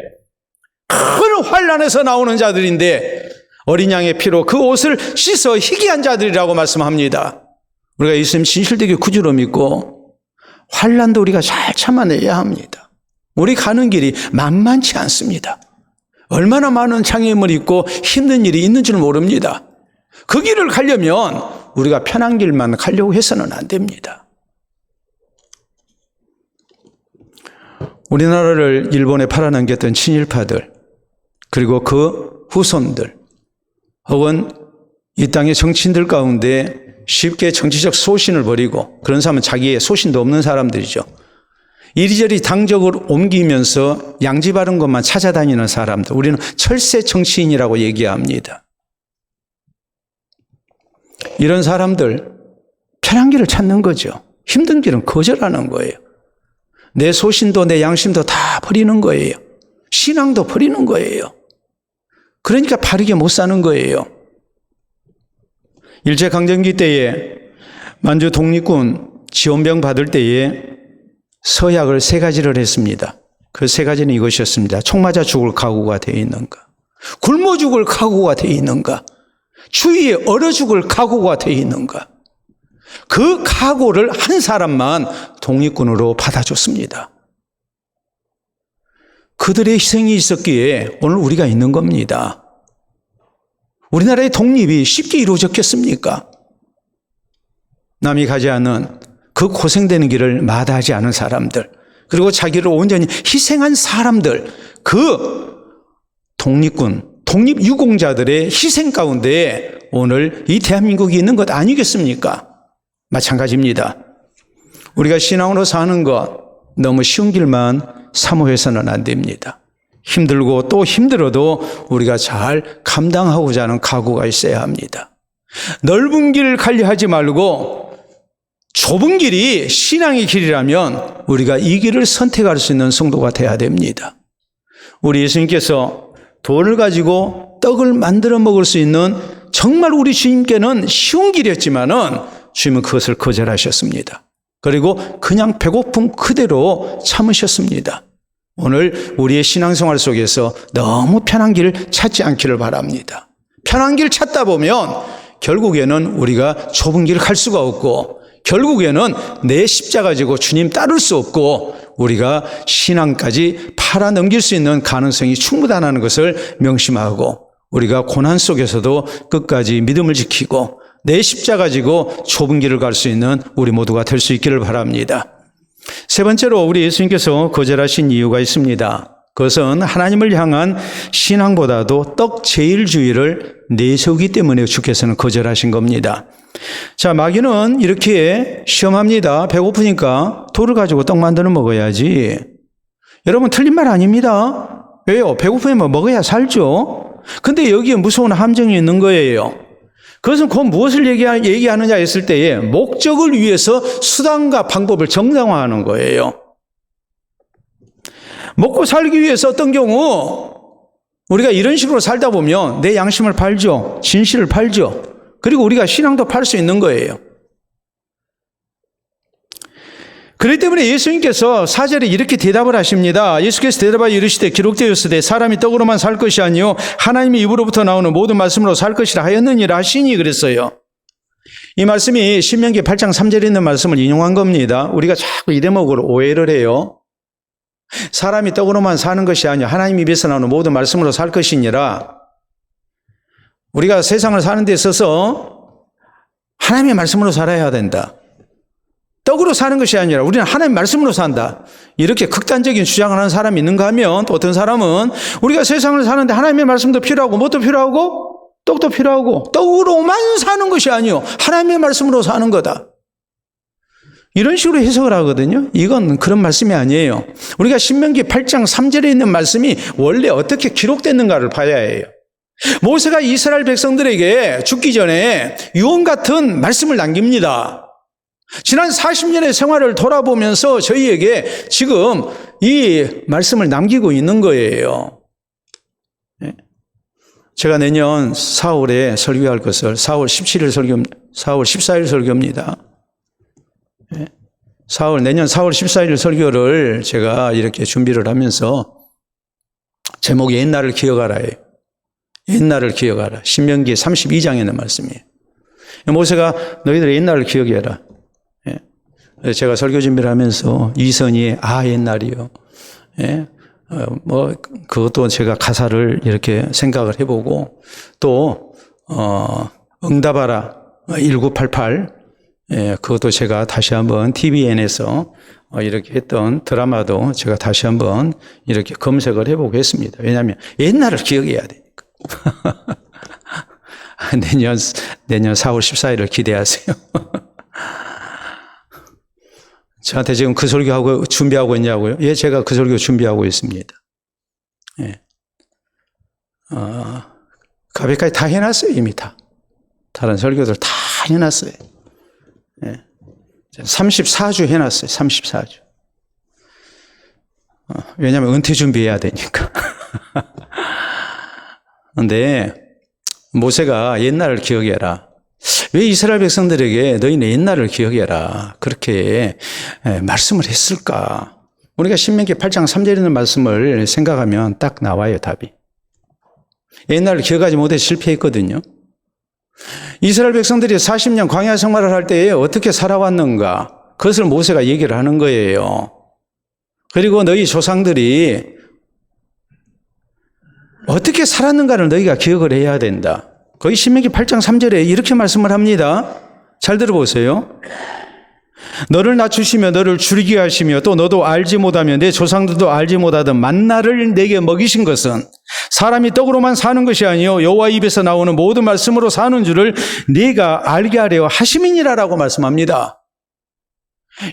큰 환난에서 나오는 자들인데 어린 양의 피로 그 옷을 씻어 희귀한 자들이라고 말씀합니다. 우리가 예수님 진실되게 구주로 믿고 환난도 우리가 잘 참아내야 합니다. 우리 가는 길이 만만치 않습니다. 얼마나 많은 장애물이 있고 힘든 일이 있는 줄 모릅니다. 그 길을 가려면 우리가 편한 길만 가려고 해서는 안 됩니다. 우리나라를 일본에 팔아넘겼던 친일파들, 그리고 그 후손들, 혹은 이 땅의 정치인들 가운데 쉽게 정치적 소신을 버리고, 그런 사람은 자기의 소신도 없는 사람들이죠. 이리저리 당적을 옮기면서 양지 바른 것만 찾아다니는 사람들, 우리는 철새 정치인이라고 얘기합니다. 이런 사람들 편한 길을 찾는 거죠. 힘든 길은 거절하는 거예요. 내 소신도 내 양심도 다 버리는 거예요. 신앙도 버리는 거예요. 그러니까 바르게 못 사는 거예요. 일제강점기 때에 만주 독립군 지원병 받을 때에 서약을 3가지를 했습니다. 그 3가지는 이것이었습니다. 총 맞아 죽을 각오가 되어 있는가? 굶어 죽을 각오가 되어 있는가? 추위에 얼어 죽을 각오가 되어 있는가? 그 각오를 한 사람만 독립군으로 받아줬습니다. 그들의 희생이 있었기에 오늘 우리가 있는 겁니다. 우리나라의 독립이 쉽게 이루어졌겠습니까? 남이 가지 않은 그 고생되는 길을 마다하지 않은 사람들, 그리고 자기를 온전히 희생한 사람들, 그 독립군, 독립유공자들의 희생 가운데 오늘 이 대한민국이 있는 것 아니겠습니까? 마찬가지입니다. 우리가 신앙으로 사는 것 너무 쉬운 길만 사모해서는 안 됩니다. 힘들고 또 힘들어도 우리가 잘 감당하고자 하는 각오가 있어야 합니다. 넓은 길을 가려 하지 말고 좁은 길이 신앙의 길이라면 우리가 이 길을 선택할 수 있는 성도가 돼야 됩니다. 우리 예수님께서 돌을 가지고 떡을 만들어 먹을 수 있는 정말 우리 주님께는 쉬운 길이었지만은 주님은 그것을 거절하셨습니다. 그리고 그냥 배고픔 그대로 참으셨습니다. 오늘 우리의 신앙생활 속에서 너무 편한 길을 찾지 않기를 바랍니다. 편한 길 찾다 보면 결국에는 우리가 좁은 길을 갈 수가 없고 결국에는 내 십자가 지고 주님 따를 수 없고 우리가 신앙까지 팔아넘길 수 있는 가능성이 충분하다는 것을 명심하고 우리가 고난 속에서도 끝까지 믿음을 지키고 내 십자가 지고 좁은 길을 갈 수 있는 우리 모두가 될 수 있기를 바랍니다. 세 번째로 우리 예수님께서 거절하신 이유가 있습니다. 그것은 하나님을 향한 신앙보다도 떡제일주의를 내세우기 때문에 주께서는 거절하신 겁니다. 자, 마귀는 이렇게 시험합니다. 배고프니까 돌을 가지고 떡 만들어 먹어야지. 여러분 틀린 말 아닙니다. 왜요? 배고프면 먹어야 살죠. 근데 여기에 무서운 함정이 있는 거예요. 그것은 곧 무엇을 얘기하느냐 했을 때에 목적을 위해서 수단과 방법을 정당화하는 거예요. 먹고 살기 위해서 어떤 경우 우리가 이런 식으로 살다 보면 내 양심을 팔죠. 진실을 팔죠. 그리고 우리가 신앙도 팔 수 있는 거예요. 그렇기 때문에 예수님께서 4절에 이렇게 대답을 하십니다. 예수께서 대답하여 이르시되 기록되었으되 사람이 떡으로만 살 것이 아니요 하나님의 입으로부터 나오는 모든 말씀으로 살 것이라 하였느니라 하시니 그랬어요. 이 말씀이 신명기 8장 3절에 있는 말씀을 인용한 겁니다. 우리가 자꾸 이 대목으로 오해를 해요. 사람이 떡으로만 사는 것이 아니요 하나님 입에서 나오는 모든 말씀으로 살 것이니라. 우리가 세상을 사는 데 있어서 하나님의 말씀으로 살아야 된다. 떡으로 사는 것이 아니라 우리는 하나님 말씀으로 산다. 이렇게 극단적인 주장을 하는 사람이 있는가 하면 또 어떤 사람은 우리가 세상을 사는데 하나님의 말씀도 필요하고 뭣도 필요하고 떡도 필요하고 떡으로만 사는 것이 아니요 하나님의 말씀으로 사는 거다. 이런 식으로 해석을 하거든요. 이건 그런 말씀이 아니에요. 우리가 신명기 8장 3절에 있는 말씀이 원래 어떻게 기록됐는가를 봐야 해요. 모세가 이스라엘 백성들에게 죽기 전에 유언 같은 말씀을 남깁니다. 지난 40년의 생활을 돌아보면서 저희에게 지금 이 말씀을 남기고 있는 거예요. 제가 내년 4월에 설교할 것을 4월 14일 설교입니다. 내년 4월 14일 설교를 제가 이렇게 준비를 하면서 제목이 옛날을 기억하라예요. 옛날을 기억하라. 신명기 32장에 있는 말씀이에요. 모세가 너희들의 옛날을 기억해라. 제가 설교 준비를 하면서 이선희의 옛날이요. 그것도 제가 가사를 이렇게 생각을 해보고 또 응답하라 1988 그것도 제가 다시 한번 TVN에서 이렇게 했던 드라마도 제가 다시 한번 이렇게 검색을 해보고 했습니다. 왜냐하면 옛날을 기억해야 되니까. 내년 4월 14일을 기대하세요. 저한테 지금 그 설교하고 준비하고 있냐고요? 예, 제가 그 설교 준비하고 있습니다. 예. 가백까지 다 해놨어요, 이미 다. 다른 설교들 다 해놨어요. 예. 34주 해놨어요, 34주. 왜냐하면 은퇴 준비해야 되니까. 그런데 모세가 옛날을 기억해라. 왜 이스라엘 백성들에게 너희는 옛날을 기억해라 그렇게 말씀을 했을까? 우리가 신명기 8장 3절에 있는 말씀을 생각하면 딱 나와요, 답이. 옛날을 기억하지 못해 실패했거든요. 이스라엘 백성들이 40년 광야 생활을 할 때에 어떻게 살아왔는가 그것을 모세가 얘기를 하는 거예요. 그리고 너희 조상들이 어떻게 살았는가를 너희가 기억을 해야 된다. 거기 신명기 8장 3절에 이렇게 말씀을 합니다. 잘 들어보세요. 너를 낮추시며 너를 줄이게 하시며 또 너도 알지 못하며 내 조상들도 알지 못하던 만나를 내게 먹이신 것은 사람이 떡으로만 사는 것이 아니요 여호와 입에서 나오는 모든 말씀으로 사는 줄을 네가 알게 하려 하심이니라라고 말씀합니다.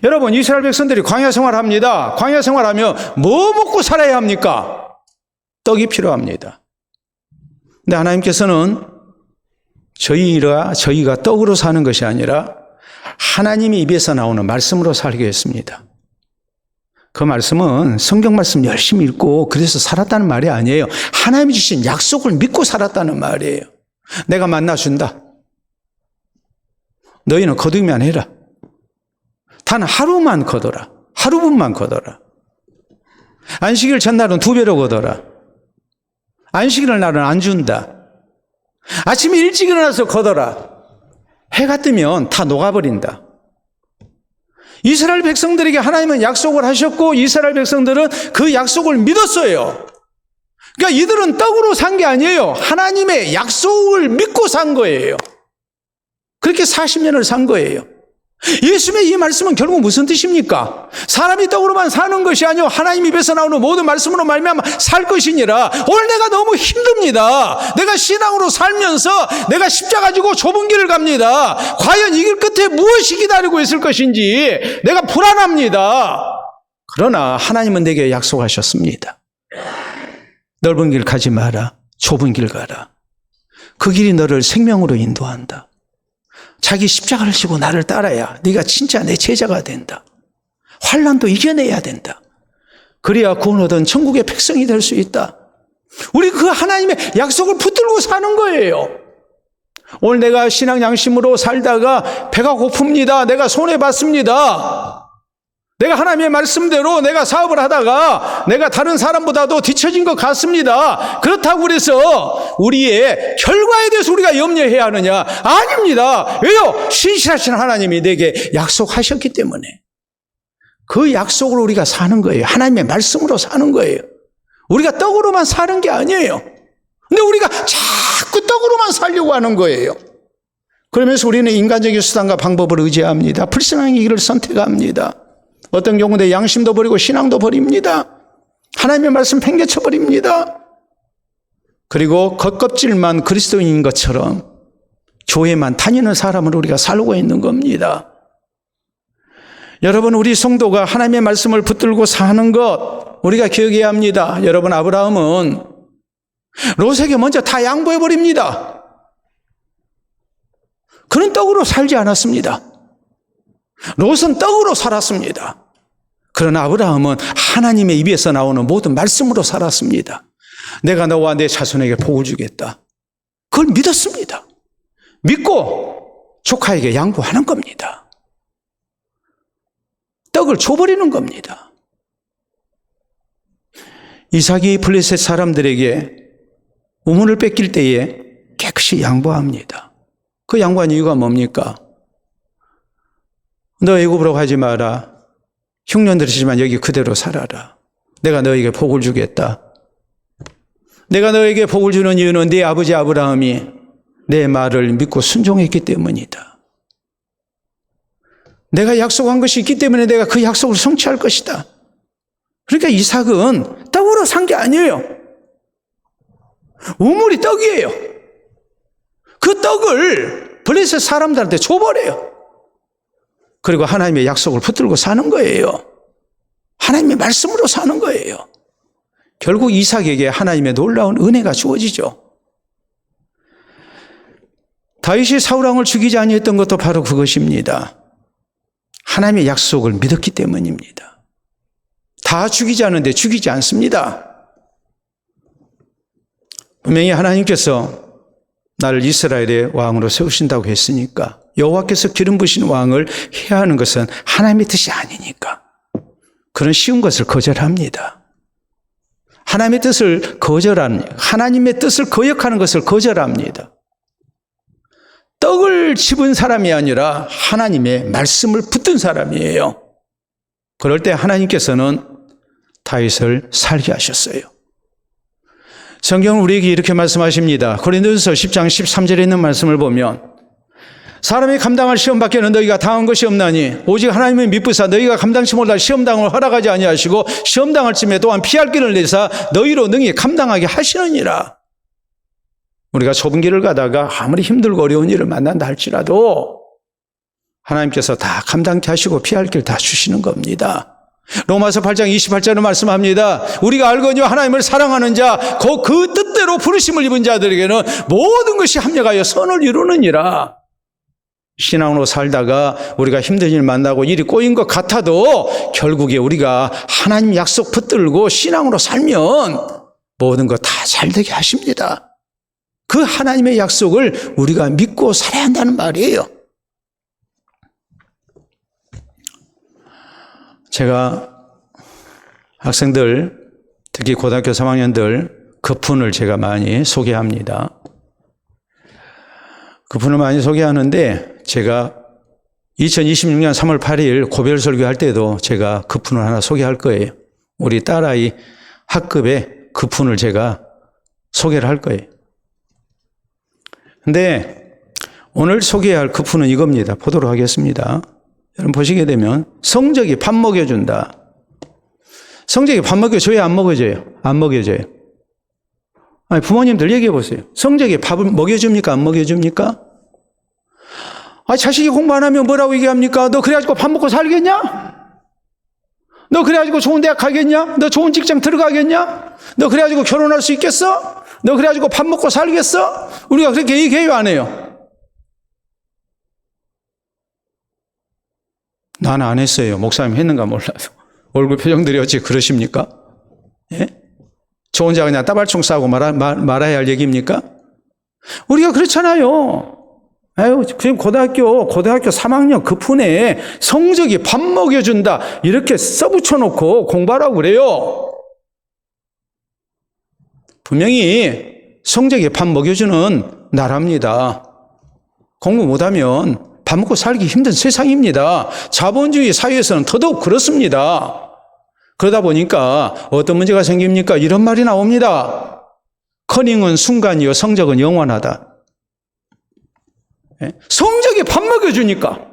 여러분 이스라엘 백성들이 광야 생활합니다. 광야 생활하면 뭐 먹고 살아야 합니까? 떡이 필요합니다. 근데 하나님께서는 저희가 떡으로 사는 것이 아니라 하나님의 입에서 나오는 말씀으로 살게 했습니다. 그 말씀은 성경 말씀 열심히 읽고 그래서 살았다는 말이 아니에요. 하나님이 주신 약속을 믿고 살았다는 말이에요. 내가 만나준다. 너희는 거두기만 해라. 단 하루만 거둬라. 하루분만 거둬라. 안식일 전날은 2배로 거둬라. 안식일 날은 안 준다. 아침에 일찍 일어나서 걷어라. 해가 뜨면 다 녹아버린다. 이스라엘 백성들에게 하나님은 약속을 하셨고 이스라엘 백성들은 그 약속을 믿었어요. 그러니까 이들은 떡으로 산 게 아니에요. 하나님의 약속을 믿고 산 거예요. 그렇게 40년을 산 거예요. 예수님의 이 말씀은 결국 무슨 뜻입니까? 사람이 떡으로만 사는 것이 아니요 하나님 입에서 나오는 모든 말씀으로 말미암아 살 것이니라. 오늘 내가 너무 힘듭니다. 내가 신앙으로 살면서 내가 십자가 지고 좁은 길을 갑니다. 과연 이 길 끝에 무엇이 기다리고 있을 것인지 내가 불안합니다. 그러나 하나님은 내게 약속하셨습니다. 넓은 길 가지 마라. 좁은 길 가라. 그 길이 너를 생명으로 인도한다. 자기 십자가를 지고 나를 따라야 네가 진짜 내 제자가 된다. 환난도 이겨내야 된다. 그래야 구원 얻은 천국의 백성이 될 수 있다. 우리 그 하나님의 약속을 붙들고 사는 거예요. 오늘 내가 신앙 양심으로 살다가 배가 고픕니다. 내가 손해봤습니다. 내가 하나님의 말씀대로 내가 사업을 하다가 내가 다른 사람보다도 뒤처진 것 같습니다. 그렇다고 그래서 우리의 결과에 대해서 우리가 염려해야 하느냐? 아닙니다. 왜요? 신실하신 하나님이 내게 약속하셨기 때문에. 그 약속을 우리가 사는 거예요. 하나님의 말씀으로 사는 거예요. 우리가 떡으로만 사는 게 아니에요. 근데 우리가 자꾸 떡으로만 살려고 하는 거예요. 그러면서 우리는 인간적인 수단과 방법을 의지합니다. 불쌍한 길을 선택합니다. 어떤 경우 내 양심도 버리고 신앙도 버립니다. 하나님의 말씀 팽개쳐 버립니다. 그리고 겉껍질만 그리스도인인 것처럼 교회만 다니는 사람을 우리가 살고 있는 겁니다. 여러분, 우리 성도가 하나님의 말씀을 붙들고 사는 것 우리가 기억해야 합니다. 여러분, 아브라함은 롯에게 먼저 다 양보해 버립니다. 그는 떡으로 살지 않았습니다. 롯은 떡으로 살았습니다. 그러나 아브라함은 하나님의 입에서 나오는 모든 말씀으로 살았습니다. 내가 너와 내 자손에게 복을 주겠다. 그걸 믿었습니다. 믿고 조카에게 양보하는 겁니다. 떡을 줘버리는 겁니다. 이삭이 블레셋 사람들에게 우물을 뺏길 때에 깨끗이 양보합니다. 그 양보한 이유가 뭡니까? 너 애굽으로 가지 마라. 흉년들이지만 여기 그대로 살아라. 내가 너에게 복을 주겠다. 내가 너에게 복을 주는 이유는 네 아버지 아브라함이 내 말을 믿고 순종했기 때문이다. 내가 약속한 것이 있기 때문에 내가 그 약속을 성취할 것이다. 그러니까 이삭은 떡으로 산 게 아니에요. 우물이 떡이에요. 그 떡을 블레셋 사람들한테 줘버려요. 그리고 하나님의 약속을 붙들고 사는 거예요. 하나님의 말씀으로 사는 거예요. 결국 이삭에게 하나님의 놀라운 은혜가 주어지죠. 다윗이 사울왕을 죽이지 아니했던 것도 바로 그것입니다. 하나님의 약속을 믿었기 때문입니다. 다 죽이지 않는데 죽이지 않습니다. 분명히 하나님께서 나를 이스라엘의 왕으로 세우신다고 했으니까 여호와께서 기름 부으신 왕을 해야 하는 것은 하나님의 뜻이 아니니까 그런 쉬운 것을 거절합니다. 하나님의 뜻을 거역하는 것을 거절합니다. 떡을 집은 사람이 아니라 하나님의 말씀을 붙든 사람이에요. 그럴 때 하나님께서는 다윗을 살게 하셨어요. 성경은 우리에게 이렇게 말씀하십니다. 고린도전서 10장 13절에 있는 말씀을 보면 사람이 감당할 시험 밖에는 너희가 당한 것이 없나니 오직 하나님의 미쁘사 너희가 감당치 못할 시험당을 허락하지 아니하시고 시험당할 쯤에 또한 피할 길을 내사 너희로 능히 감당하게 하시느니라. 우리가 좁은 길을 가다가 아무리 힘들고 어려운 일을 만난다 할지라도 하나님께서 다 감당케 하시고 피할 길 다 주시는 겁니다. 로마서 8장 28절은 말씀합니다. 우리가 알거니와 하나님을 사랑하는 자, 그 뜻대로 부르심을 입은 자들에게는 모든 것이 합력하여 선을 이루느니라. 신앙으로 살다가 우리가 힘든 일 만나고 일이 꼬인 것 같아도 결국에 우리가 하나님 약속 붙들고 신앙으로 살면 모든 것 다 잘되게 하십니다. 그 하나님의 약속을 우리가 믿고 살아야 한다는 말이에요. 제가 학생들, 특히 고등학교 3학년들 급훈을 제가 많이 소개합니다. 그분을 많이 소개하는데 제가 2026년 3월 8일 고별 설교할 때도 제가 그분을 하나 소개할 거예요. 우리 딸아이 학급에 그분을 제가 소개를 할 거예요. 근데 오늘 소개할 그분은 이겁니다. 보도록 하겠습니다. 여러분 보시게 되면 성적이 밥 먹여준다. 성적이 밥 먹여줘요? 안 먹여줘요? 안 먹여줘요. 아니, 부모님들 얘기해 보세요. 성적이 밥을 먹여줍니까? 안 먹여줍니까? 아, 자식이 공부 안 하면 뭐라고 얘기합니까? 너 그래가지고 밥 먹고 살겠냐? 너 그래가지고 좋은 대학 가겠냐? 너 좋은 직장 들어가겠냐? 너 그래가지고 결혼할 수 있겠어? 너 그래가지고 밥 먹고 살겠어? 우리가 그렇게 얘기해요, 안 해요? 나는 안 했어요. 목사님 했는가 몰라도. 얼굴 표정들이 어찌 그러십니까? 예? 저 혼자 그냥 따발총 싸고 말아야 할 얘기입니까? 우리가 그렇잖아요. 아유, 지금 고등학교 3학년 급훈에 성적이 밥 먹여준다. 이렇게 써붙여놓고 공부하라고 그래요. 분명히 성적이 밥 먹여주는 나라입니다. 공부 못하면 밥 먹고 살기 힘든 세상입니다. 자본주의 사회에서는 더더욱 그렇습니다. 그러다 보니까 어떤 문제가 생깁니까? 이런 말이 나옵니다. 커닝은 순간이요, 성적은 영원하다. 성적이 밥 먹여주니까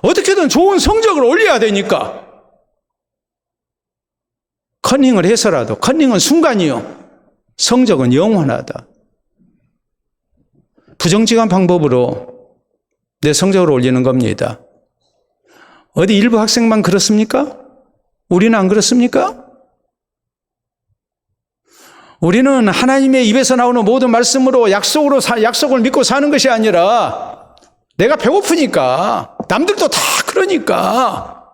어떻게든 좋은 성적을 올려야 되니까 커닝을 해서라도 커닝은 순간이요, 성적은 영원하다. 부정직한 방법으로 내 성적을 올리는 겁니다. 어디 일부 학생만 그렇습니까? 우리는 안 그렇습니까? 우리는 하나님의 입에서 나오는 모든 말씀으로 약속을 믿고 사는 것이 아니라 내가 배고프니까, 남들도 다 그러니까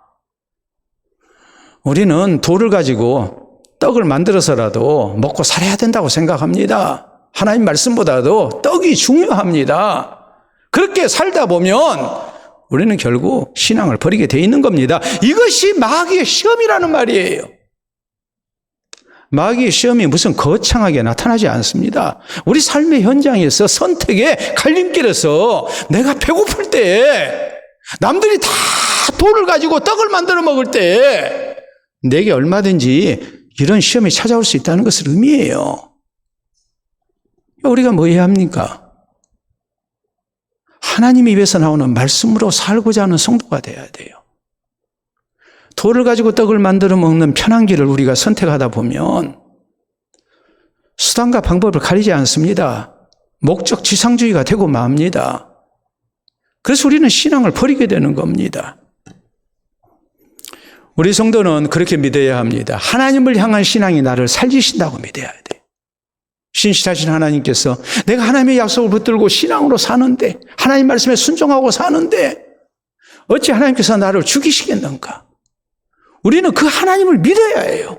우리는 돌을 가지고 떡을 만들어서라도 먹고 살아야 된다고 생각합니다. 하나님 말씀보다도 떡이 중요합니다. 그렇게 살다 보면 우리는 결국 신앙을 버리게 돼 있는 겁니다. 이것이 마귀의 시험이라는 말이에요. 마귀의 시험이 무슨 거창하게 나타나지 않습니다. 우리 삶의 현장에서 선택의 갈림길에서 내가 배고플 때, 남들이 다 돌을 가지고 떡을 만들어 먹을 때 내게 얼마든지 이런 시험이 찾아올 수 있다는 것을 의미해요. 우리가 뭐 해야 합니까? 하나님 입에서 나오는 말씀으로 살고자 하는 성도가 돼야 돼요. 돌을 가지고 떡을 만들어 먹는 편한 길을 우리가 선택하다 보면 수단과 방법을 가리지 않습니다. 목적 지상주의가 되고 맙니다. 그래서 우리는 신앙을 버리게 되는 겁니다. 우리 성도는 그렇게 믿어야 합니다. 하나님을 향한 신앙이 나를 살리신다고 믿어야 돼요. 신실하신 하나님께서 내가 하나님의 약속을 붙들고 신앙으로 사는데, 하나님 말씀에 순종하고 사는데 어찌 하나님께서 나를 죽이시겠는가? 우리는 그 하나님을 믿어야 해요.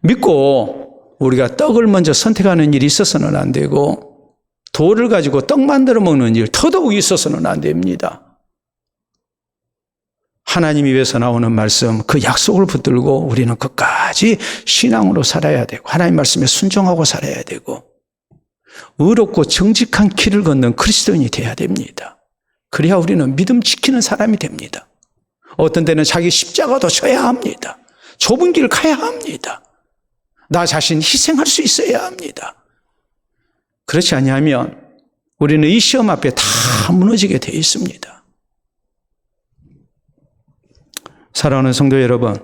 믿고 우리가 떡을 먼저 선택하는 일이 있어서는 안 되고, 돌을 가지고 떡 만들어 먹는 일 더더욱 있어서는 안 됩니다. 하나님 입에서 나오는 말씀, 그 약속을 붙들고 우리는 끝까지 신앙으로 살아야 되고, 하나님 말씀에 순종하고 살아야 되고, 의롭고 정직한 길을 걷는 그리스도인이 돼야 됩니다. 그래야 우리는 믿음 지키는 사람이 됩니다. 어떤 때는 자기 십자가도 져야 합니다. 좁은 길을 가야 합니다. 나 자신 희생할 수 있어야 합니다. 그렇지 아니하면 우리는 이 시험 앞에 다 무너지게 되어 있습니다. 사랑하는 성도 여러분,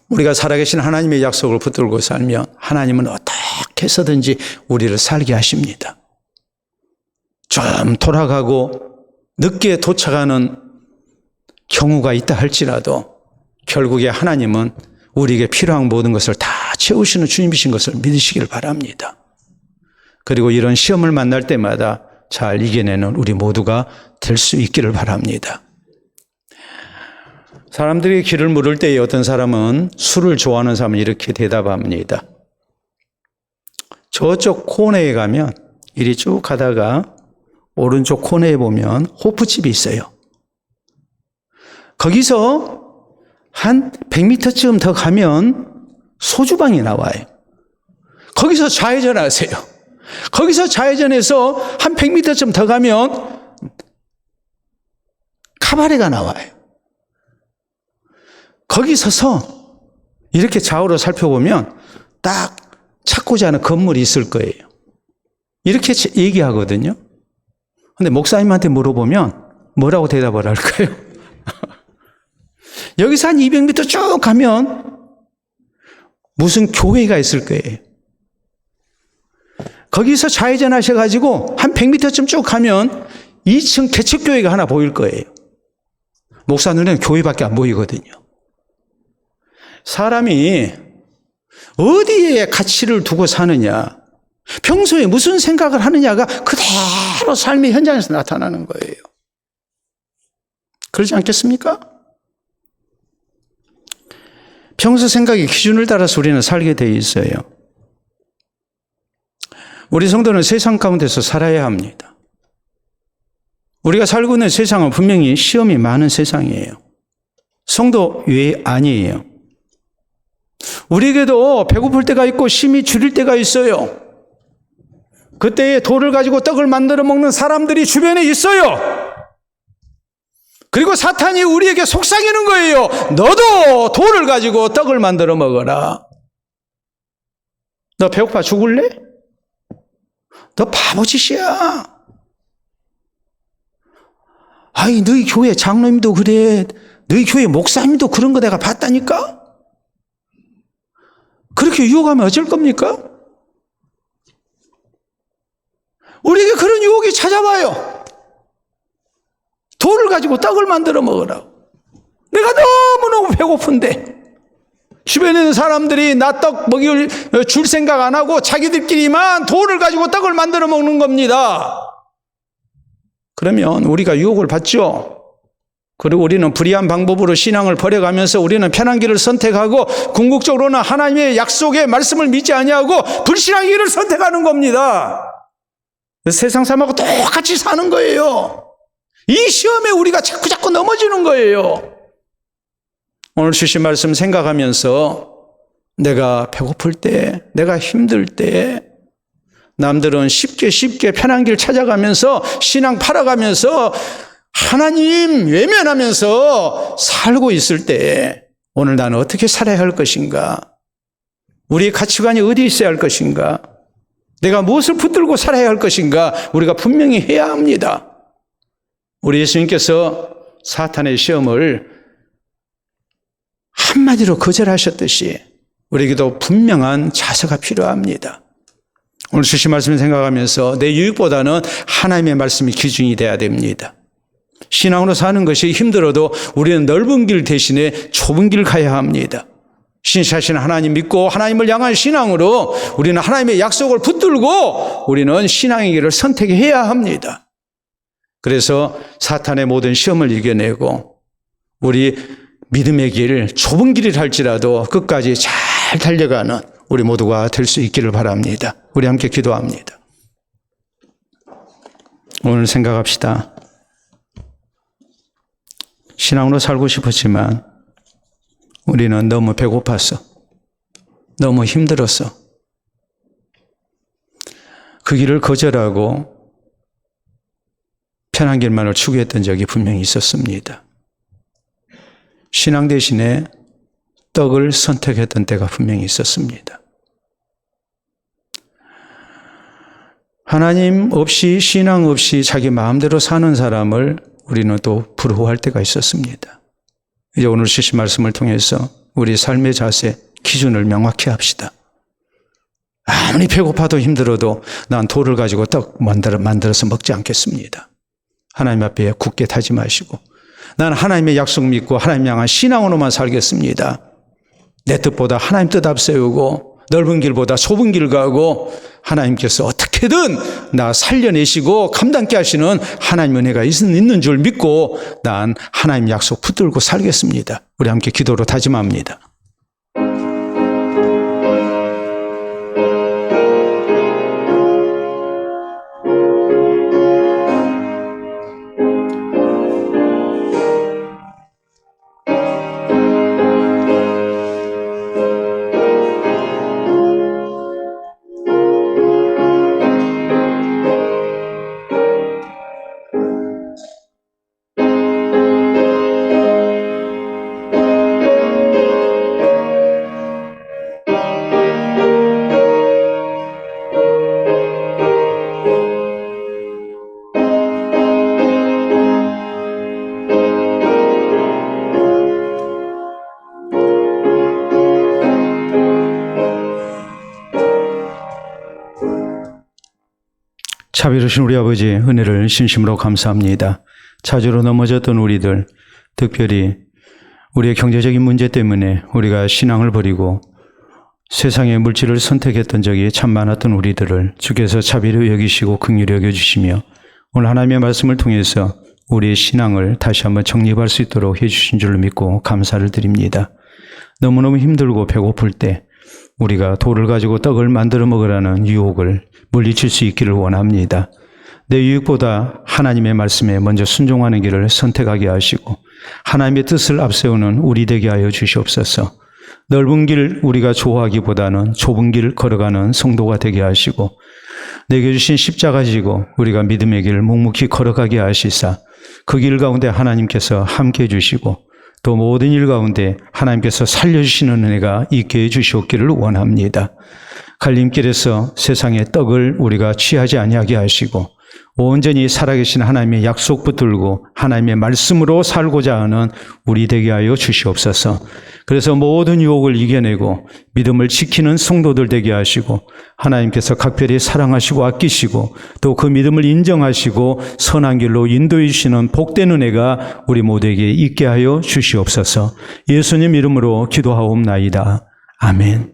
우리가 살아계신 하나님의 약속을 붙들고 살면 하나님은 어떻게 해서든지 우리를 살게 하십니다. 좀 돌아가고 늦게 도착하는 경우가 있다 할지라도 결국에 하나님은 우리에게 필요한 모든 것을 다 채우시는 주님이신 것을 믿으시길 바랍니다. 그리고 이런 시험을 만날 때마다 잘 이겨내는 우리 모두가 될 수 있기를 바랍니다. 사람들이 길을 물을 때에 어떤 사람은, 술을 좋아하는 사람은 이렇게 대답합니다. 저쪽 코너에 가면, 이리 쭉 가다가 오른쪽 코너에 보면 호프집이 있어요. 거기서 한 100m쯤 더 가면 소주방이 나와요. 거기서 좌회전하세요. 거기서 좌회전해서 한 100m쯤 더 가면 카바레가 나와요. 거기 서서 이렇게 좌우로 살펴보면 딱 찾고자 하는 건물이 있을 거예요. 이렇게 얘기하거든요. 근데 목사님한테 물어보면 뭐라고 대답을 할까요? 여기서 한 200m 쭉 가면 무슨 교회가 있을 거예요. 거기서 좌회전 하셔가지고 한 100m쯤 쭉 가면 2층 개척교회가 하나 보일 거예요. 목사 눈에는 교회밖에 안 보이거든요. 사람이 어디에 가치를 두고 사느냐, 평소에 무슨 생각을 하느냐가 그대로 삶의 현장에서 나타나는 거예요. 그러지 않겠습니까? 평소 생각의 기준을 따라서 우리는 살게 돼 있어요. 우리 성도는 세상 가운데서 살아야 합니다. 우리가 살고 있는 세상은 분명히 시험이 많은 세상이에요. 성도 외 아니에요. 우리에게도 배고플 때가 있고 힘이 줄일 때가 있어요. 그때에 돌을 가지고 떡을 만들어 먹는 사람들이 주변에 있어요. 그리고 사탄이 우리에게 속삭이는 거예요. 너도 돌을 가지고 떡을 만들어 먹어라. 너 배고파 죽을래? 너 바보짓이야. 아이, 너희 교회 장로님도 그래. 너희 교회 목사님도 그런 거 내가 봤다니까? 그렇게 유혹하면 어쩔 겁니까? 우리에게 그런 유혹이 찾아와요. 돌을 가지고 떡을 만들어 먹으라. 내가 너무너무 배고픈데 주변에 있는 사람들이 나 떡 먹일 줄 생각 안 하고 자기들끼리만 돌을 가지고 떡을 만들어 먹는 겁니다. 그러면 우리가 유혹을 받죠. 그리고 우리는 불의한 방법으로 신앙을 버려가면서 우리는 편한 길을 선택하고 궁극적으로는 하나님의 약속의 말씀을 믿지 아니하고 불신앙의 길을 선택하는 겁니다. 세상 사람하고 똑같이 사는 거예요. 이 시험에 우리가 자꾸 넘어지는 거예요. 오늘 주신 말씀 생각하면서 내가 배고플 때, 내가 힘들 때, 남들은 쉽게 편한 길 찾아가면서 신앙 팔아가면서 하나님 외면하면서 살고 있을 때 오늘 나는 어떻게 살아야 할 것인가? 우리의 가치관이 어디 있어야 할 것인가? 내가 무엇을 붙들고 살아야 할 것인가? 우리가 분명히 해야 합니다. 우리 예수님께서 사탄의 시험을 한마디로 거절하셨듯이 우리에게도 분명한 자세가 필요합니다. 오늘 주신 말씀을 생각하면서 내 유익보다는 하나님의 말씀이 기준이 돼야 됩니다. 신앙으로 사는 것이 힘들어도 우리는 넓은 길 대신에 좁은 길 가야 합니다. 신실하신 하나님 믿고 하나님을 향한 신앙으로 우리는 하나님의 약속을 붙들고 우리는 신앙의 길을 선택해야 합니다. 그래서 사탄의 모든 시험을 이겨내고 우리 믿음의 길, 좁은 길을 할지라도 끝까지 잘 달려가는 우리 모두가 될 수 있기를 바랍니다. 우리 함께 기도합니다. 오늘 생각합시다. 신앙으로 살고 싶었지만 우리는 너무 배고팠어. 너무 힘들었어. 그 길을 거절하고 편한 길만을 추구했던 적이 분명히 있었습니다. 신앙 대신에 떡을 선택했던 때가 분명히 있었습니다. 하나님 없이 신앙 없이 자기 마음대로 사는 사람을 우리는 또 부러워할 때가 있었습니다. 이제 오늘 주신 말씀을 통해서 우리 삶의 자세, 기준을 명확히 합시다. 아무리 배고파도 힘들어도 난 돌을 가지고 떡 만들어서 먹지 않겠습니다. 하나님 앞에 굳게 다짐하시고 난 하나님의 약속 믿고 하나님 향한 신앙으로만 살겠습니다. 내 뜻보다 하나님 뜻 앞세우고 넓은 길보다 좁은 길 가고 하나님께서 어떻게든 나 살려내시고 감당케 하시는 하나님 은혜가 있는 줄 믿고 난 하나님 약속 붙들고 살겠습니다. 우리 함께 기도로 다짐합니다. 자비로우신 우리 아버지 은혜를 진심으로 감사합니다. 자주로 넘어졌던 우리들, 특별히 우리의 경제적인 문제 때문에 우리가 신앙을 버리고 세상의 물질을 선택했던 적이 참 많았던 우리들을 주께서 자비로 여기시고 긍휼히 여겨주시며 오늘 하나님의 말씀을 통해서 우리의 신앙을 다시 한번 정립할 수 있도록 해주신 줄로 믿고 감사를 드립니다. 너무너무 힘들고 배고플 때 우리가 돌을 가지고 떡을 만들어 먹으라는 유혹을 물리칠 수 있기를 원합니다. 내 유익보다 하나님의 말씀에 먼저 순종하는 길을 선택하게 하시고 하나님의 뜻을 앞세우는 우리 되게 하여 주시옵소서. 넓은 길 우리가 좋아하기보다는 좁은 길 걸어가는 성도가 되게 하시고 내게 주신 십자가 지고 우리가 믿음의 길을 묵묵히 걸어가게 하시사 그 길 가운데 하나님께서 함께해 주시고 또 모든 일 가운데 하나님께서 살려주시는 은혜가 있게 해주시옵기를 원합니다. 갈림길에서 세상의 떡을 우리가 취하지 아니하게 하시고 온전히 살아계신 하나님의 약속 붙들고 하나님의 말씀으로 살고자 하는 우리 되게 하여 주시옵소서. 그래서 모든 유혹을 이겨내고 믿음을 지키는 성도들 되게 하시고 하나님께서 각별히 사랑하시고 아끼시고 또 그 믿음을 인정하시고 선한 길로 인도해 주시는 복된 은혜가 우리 모두에게 있게 하여 주시옵소서. 예수님 이름으로 기도하옵나이다. 아멘.